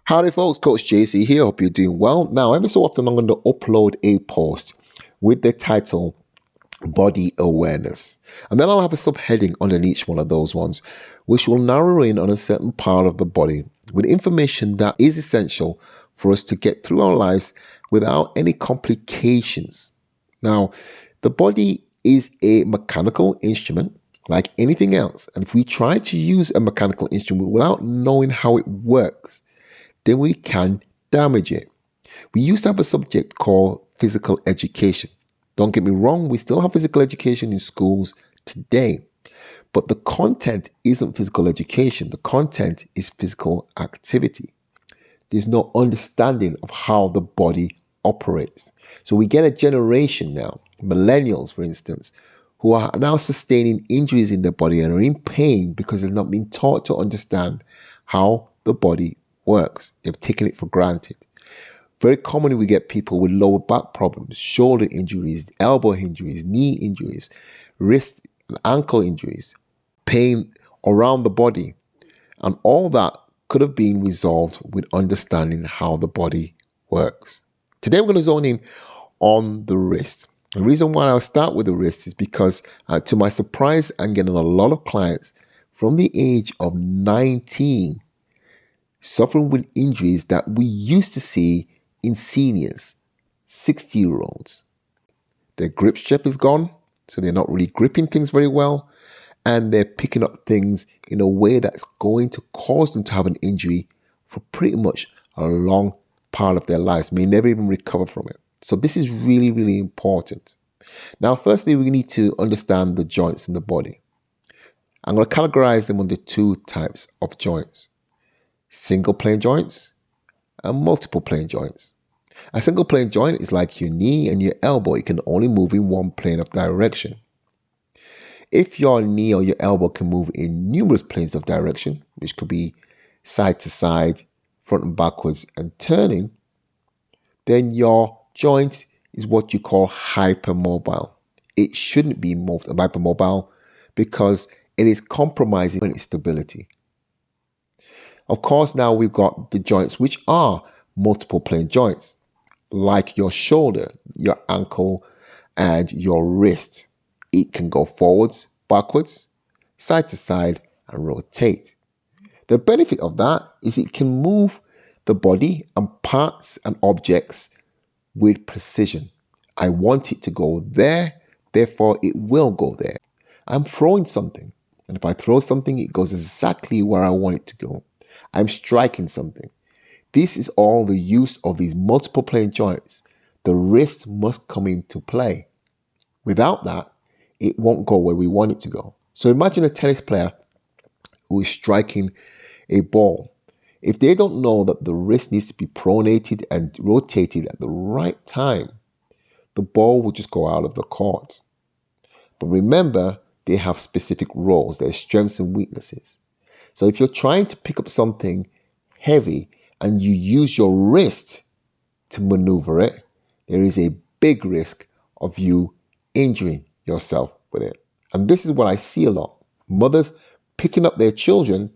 Howdy folks, Coach JC here. Hope you're doing well. Now, every so often I'm going to upload a post with the title Body Awareness. And then I'll have a subheading underneath each one of those ones, which will narrow in on a certain part of the body with information that is essential for us to get through our lives without any complications. Now, the body is a mechanical instrument like anything else. And if we try to use a mechanical instrument without knowing how it works, then we can damage it. We used to have a subject called physical education. Don't get me wrong, we still have physical education in schools today, but the content isn't physical education. The content is physical activity. There's no understanding of how the body operates. So we get a generation now, millennials for instance, who are now sustaining injuries in their body and are in pain because they've not been taught to understand how the body works. They've taken it for granted. Very commonly, we get people with lower back problems, shoulder injuries, elbow injuries, knee injuries, wrist and ankle injuries, pain around the body. And all that could have been resolved with understanding how the body works. Today, we're going to zone in on the wrist. The reason why I'll start with the wrist is because, to my surprise, I'm getting a lot of clients from the age of 19 suffering with injuries that we used to see in seniors, 60-year-olds. Their grip strength is gone, so they're not really gripping things very well, and they're picking up things in a way that's going to cause them to have an injury for pretty much a long part of their lives, may never even recover from it. So this is really, really important. Now, firstly, we need to understand the joints in the body. I'm going to categorize them under two types of joints: single plane joints and multiple plane joints. A single plane joint is like your knee and your elbow. It can only move in one plane of direction. If your knee or your elbow can move in numerous planes of direction, which could be side to side, front and backwards, and turning, then your joint is what you call hypermobile. It shouldn't be hypermobile because it is compromising its stability. Of course, now we've got the joints which are multiple plane joints, like your shoulder, your ankle, and your wrist. It can go forwards, backwards, side to side, and rotate. The benefit of that is it can move the body and parts and objects with precision. I want it to go there, therefore it will go there. I'm throwing something, and if I throw something, it goes exactly where I want it to go. I'm striking something. This is all the use of these multiple plane joints. The wrist must come into play. Without that, it won't go where we want it to go. So imagine a tennis player who is striking a ball. If they don't know that the wrist needs to be pronated and rotated at the right time, the ball will just go out of the court. But remember, they have specific roles, their strengths and weaknesses. So if you're trying to pick up something heavy and you use your wrist to maneuver it, there is a big risk of you injuring yourself with it. And this is what I see a lot. Mothers picking up their children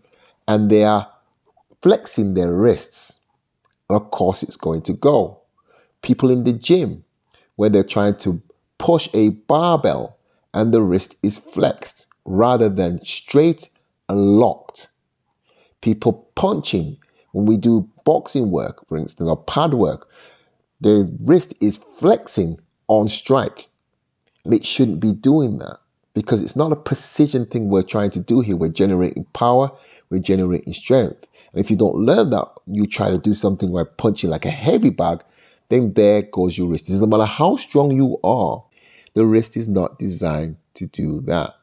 and they are flexing their wrists. And of course, it's going to go. People in the gym where they're trying to push a barbell and the wrist is flexed rather than straight and locked. People punching when we do boxing work, for instance, or pad work, the wrist is flexing on strike. And it shouldn't be doing that because it's not a precision thing we're trying to do here. We're generating power, we're generating strength. And if you don't learn that, you try to do something like punching like a heavy bag, then there goes your wrist. It doesn't matter how strong you are, the wrist is not designed to do that.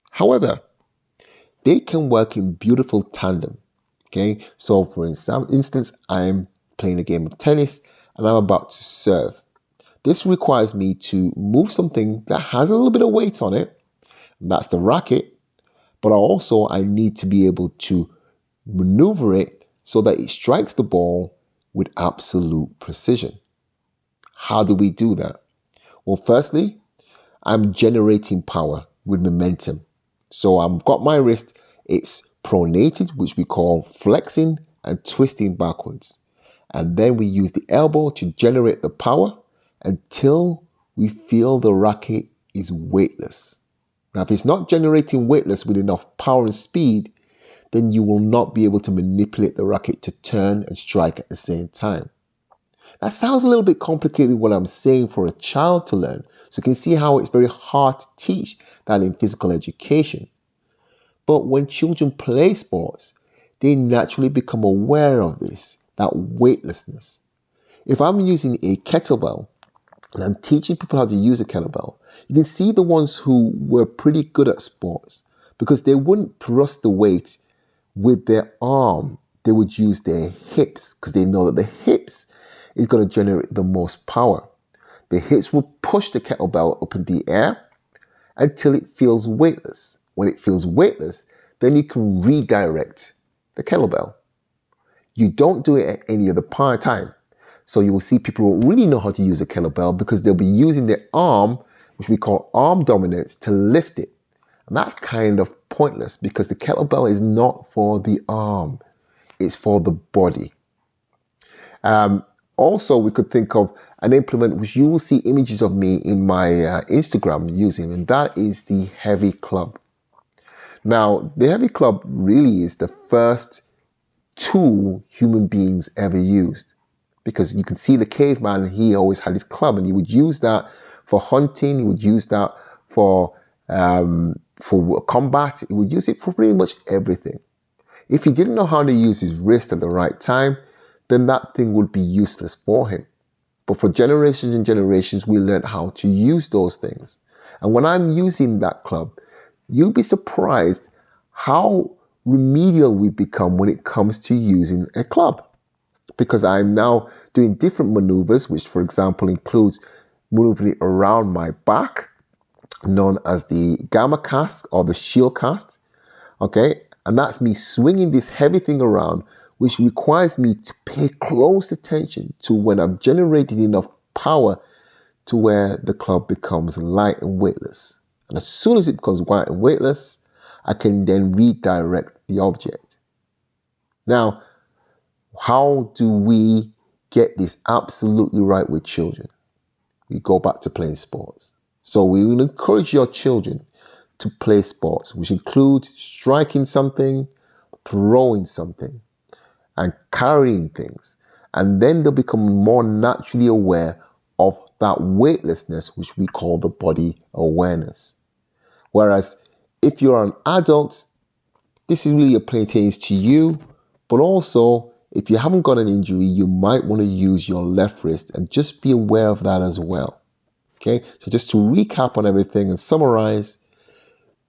However, they can work in beautiful tandem. Okay, so for instance, I'm playing a game of tennis and I'm about to serve. This requires me to move something that has a little bit of weight on it, and that's the racket, but I need to be able to maneuver it so that it strikes the ball with absolute precision. How do we do that? Well, firstly, I'm generating power with momentum. So I've got my wrist, it's pronated, which we call flexing and twisting backwards. And then we use the elbow to generate the power until we feel the racket is weightless. Now, if it's not generating weightless with enough power and speed, then you will not be able to manipulate the racket to turn and strike at the same time. That sounds a little bit complicated what I'm saying for a child to learn. So you can see how it's very hard to teach that in physical education. But when children play sports, they naturally become aware of this, that weightlessness. If I'm using a kettlebell and I'm teaching people how to use a kettlebell, you can see the ones who were pretty good at sports because they wouldn't thrust the weight with their arm. They would use their hips because they know that the hips is going to generate the most power. The hips will push the kettlebell up in the air until it feels weightless. When it feels weightless, then you can redirect the kettlebell. You don't do it at any other time. So you will see people who really know how to use a kettlebell because they'll be using their arm, which we call arm dominance, to lift it. And that's kind of pointless because the kettlebell is not for the arm. It's for the body. Also, we could think of an implement which you will see images of me in my Instagram using, and that is the heavy club. Now, the heavy club really is the first tool human beings ever used, because you can see the caveman, he always had his club and he would use that for hunting, he would use that for combat, he would use it for pretty much everything. If he didn't know how to use his wrist at the right time, then that thing would be useless for him. But for generations and generations, we learned how to use those things. And when I'm using that club, you'll be surprised how remedial we've become when it comes to using a club. Because I'm now doing different maneuvers, which for example includes maneuvering around my back, known as the gamma cast or the shield cast. Okay, and that's me swinging this heavy thing around, which requires me to pay close attention to when I've generated enough power to where the club becomes light and weightless. And as soon as it becomes light and weightless, I can then redirect the object. Now, how do we get this absolutely right with children? We go back to playing sports. So we will encourage your children to play sports, which include striking something, throwing something, and carrying things. And then they'll become more naturally aware of that weightlessness, which we call the body awareness. Whereas if you're an adult, this is really a play tennis to you, but also if you haven't got an injury, you might want to use your left wrist and just be aware of that as well. Okay, so just to recap on everything and summarize,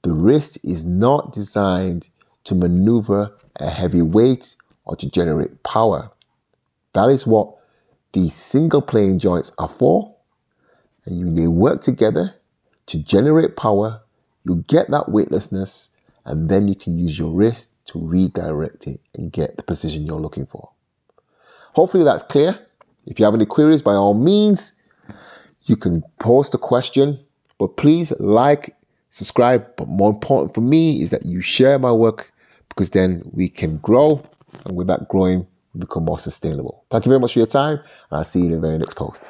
the wrist is not designed to maneuver a heavy weight or to generate power. That is what the single playing joints are for. And they work together to generate power. You get that weightlessness, and then you can use your wrist to redirect it and get the position you're looking for. Hopefully that's clear. If you have any queries, by all means, you can post a question, but please like, subscribe. But more important for me is that you share my work, because then we can grow, and with that growing, we become more sustainable. Thank you very much for your time, and I'll see you in the very next post.